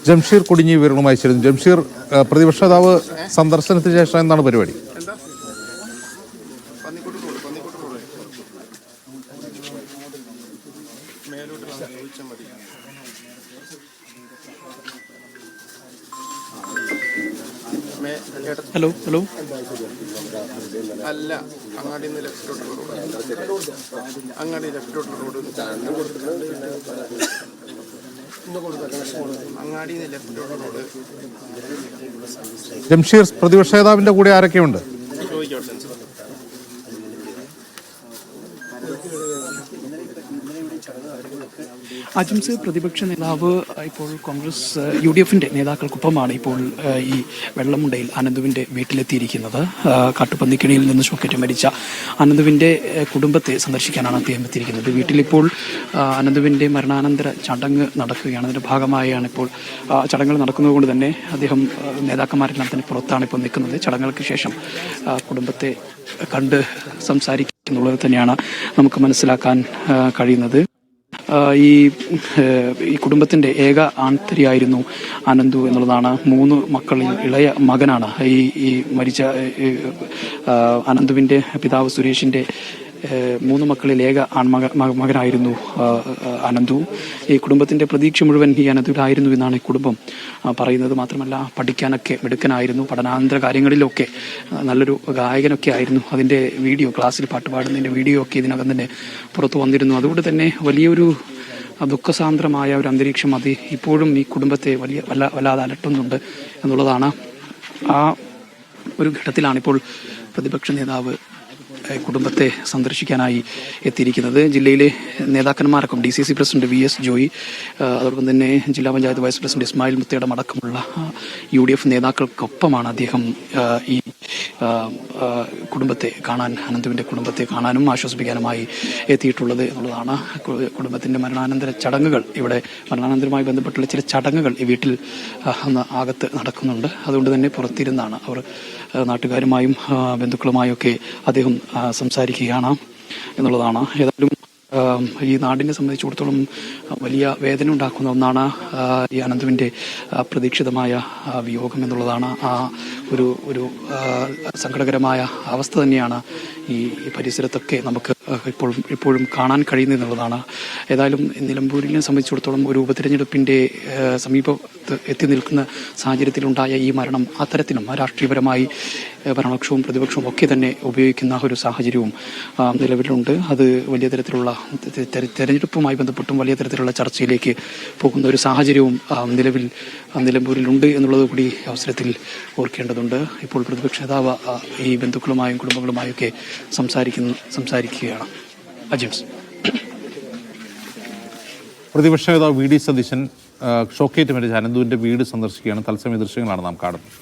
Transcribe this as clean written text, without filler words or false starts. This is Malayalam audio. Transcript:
ജംഷീർ കൊടിഞ്ഞി വിവരങ്ങളുമായി ചേരുന്നു. ജംഷീർ, പ്രതിപക്ഷ നേതാവ് സന്ദർശനത്തിന് ശേഷം എന്താണ് പരിപാടി? ഹലോ ഹലോ അല്ല, അങ്ങാടി ലെഫ്റ്റോട്ട് റോഡ്, അങ്ങാടി ലെഫ്റ്റോട്ട് റോഡ്, അങ്ങാടി ലെഫ്റ്റോട്ട് റോഡ്. ജംഷീർ, പ്രതിപക്ഷ നേതാവിന്റെ കൂടെ ആരൊക്കെയുണ്ട്? അജിംസ്, പ്രതിപക്ഷ നേതാവ് ഇപ്പോൾ കോൺഗ്രസ് UDF-ന്റെ നേതാക്കൾക്കൊപ്പമാണ് ഇപ്പോൾ ഈ വെള്ളമുണ്ടയിൽ അനന്തുവിൻ്റെ വീട്ടിലെത്തിയിരിക്കുന്നത്. കാട്ടുപന്നിക്കിണിയിൽ നിന്ന് ഷോക്കേറ്റ് മരിച്ച അനന്തുവിൻ്റെ കുടുംബത്തെ സന്ദർശിക്കാനാണ് അദ്ദേഹം എത്തിയിരിക്കുന്നത്. വീട്ടിലിപ്പോൾ അനന്തുവിൻ്റെ മരണാനന്തര ചടങ്ങ് നടക്കുകയാണ്. അതിൻ്റെ ഭാഗമായാണ് ഇപ്പോൾ ചടങ്ങുകൾ നടക്കുന്നതുകൊണ്ട് തന്നെ അദ്ദേഹം നേതാക്കന്മാരെല്ലാം തന്നെ പുറത്താണ് ഇപ്പോൾ നിൽക്കുന്നത്. ചടങ്ങുകൾക്ക് ശേഷം കുടുംബത്തെ കണ്ട് സംസാരിക്കുന്നുള്ളത് തന്നെയാണ് നമുക്ക് മനസ്സിലാക്കാൻ കഴിയുന്നത്. ഈ കുടുംബത്തിൻ്റെ ഏക ആൺതരിയായിരുന്നു അനന്തു എന്നുള്ളതാണ്. 3 മക്കളിൽ ഇളയ മകനാണ് ഈ മരിച്ച അനന്തുവിൻ്റെ പിതാവ് സുരേഷിൻ്റെ 3 മക്കളിൽ ഏക മകനായിരുന്നു അനന്തു. ഈ കുടുംബത്തിൻ്റെ പ്രതീക്ഷ മുഴുവൻ ഈ അനന്തുവിലായിരുന്നു എന്നാണ് ഈ കുടുംബം പറയുന്നത്. മാത്രമല്ല, പഠിക്കാനൊക്കെ മിടുക്കനായിരുന്നു. പഠനാന്തര കാര്യങ്ങളിലൊക്കെ നല്ലൊരു ഗായകനൊക്കെ ആയിരുന്നു. അതിൻ്റെ വീഡിയോ, ക്ലാസ്സിൽ പാട്ട് പാടുന്നതിൻ്റെ വീഡിയോ ഒക്കെ ഇതിനകം തന്നെ പുറത്തു വന്നിരുന്നു. അതുകൊണ്ട് തന്നെ വലിയൊരു ദുഃഖസാന്ദ്രമായ ഒരു അന്തരീക്ഷം അത് ഇപ്പോഴും ഈ കുടുംബത്തെ വല്ലാതെ അലട്ടുന്നുണ്ട് എന്നുള്ളതാണ്. ആ ഒരു ഘട്ടത്തിലാണിപ്പോൾ പ്രതിപക്ഷ നേതാവ് കുടുംബത്തെ സന്ദർശിക്കാനായി എത്തിയിരിക്കുന്നത്. ജില്ലയിലെ നേതാക്കന്മാരൊക്കെ DCC പ്രസിഡന്റ് VS ജോയി, അതോടൊപ്പം തന്നെ ജില്ലാ പഞ്ചായത്ത് വൈസ് പ്രസിഡന്റ് ഇസ്മായിൽ മുത്തേടം അടക്കമുള്ള UDF നേതാക്കൾക്കൊപ്പമാണ് അദ്ദേഹം ഈ കുടുംബത്തെ കാണാൻ, അനന്തുവിൻ്റെ കുടുംബത്തെ കാണാനും ആശ്വസിപ്പിക്കാനുമായി എത്തിയിട്ടുള്ളത് എന്നുള്ളതാണ്. കുടുംബത്തിൻ്റെ മരണാനന്തര ചടങ്ങുകൾ, ഇവിടെ മരണാനന്തരവുമായി ബന്ധപ്പെട്ടുള്ള ചില ചടങ്ങുകൾ ഈ വീട്ടിൽ അകത്ത് നടക്കുന്നുണ്ട്. അതുകൊണ്ട് തന്നെ പുറത്തിരുന്നാണ് അവർ നാട്ടുകാരുമായും ബന്ധുക്കളുമായും ഒക്കെ അദ്ദേഹം സംസാരിക്കുകയാണ് എന്നുള്ളതാണ്. ഏതായാലും ഈ നാടിനെ സംബന്ധിച്ചിടത്തോളം വലിയ വേദന ഉണ്ടാക്കുന്ന ഒന്നാണ് ഈ അനന്തുവിൻ്റെ പ്രതീക്ഷിതമായ വിയോഗം എന്നുള്ളതാണ്. ആ ഒരു സങ്കടകരമായ അവസ്ഥ തന്നെയാണ് ഈ പരിസരത്തൊക്കെ നമുക്ക് ഇപ്പോഴും കാണാൻ കഴിയുന്നത് എന്നുള്ളതാണ്. ഏതായാലും നിലമ്പൂരിനെ സംബന്ധിച്ചിടത്തോളം ഒരു ഉപതെരഞ്ഞെടുപ്പിൻ്റെ സമീപത്ത് എത്തി നിൽക്കുന്ന സാഹചര്യത്തിലുണ്ടായ ഈ മരണം അത്തരത്തിലും രാഷ്ട്രീയപരമായി ഭരണപക്ഷവും പ്രതിപക്ഷവും ഒക്കെ തന്നെ ഉപയോഗിക്കുന്ന ഒരു സാഹചര്യവും നിലവിലുണ്ട്. അത് വലിയ തരത്തിലുള്ള തെരഞ്ഞെടുപ്പുമായി ബന്ധപ്പെട്ടും വലിയ തരത്തിലുള്ള ചർച്ചയിലേക്ക് പോകുന്ന ഒരു സാഹചര്യവും നിലമ്പൂരിലുണ്ട് എന്നുള്ളത് കൂടി അവസരത്തിൽ ഓർക്കേണ്ടതുണ്ട്. ഇപ്പോൾ പ്രതിപക്ഷ നേതാവ് ഈ ബന്ധുക്കളുമായും കുടുംബങ്ങളുമായും ഒക്കെ സംസാരിക്കുകയാണ്. അജിംസ്, പ്രതിപക്ഷ നേതാവ് VD സതീശൻ ഷോക്കേറ്റ് മരിച്ച അനന്തുവിൻ്റെ വീട് സന്ദർശിക്കുകയാണ്. തത്സമയ ദൃശ്യങ്ങളാണ് നാം കാണുന്നത്.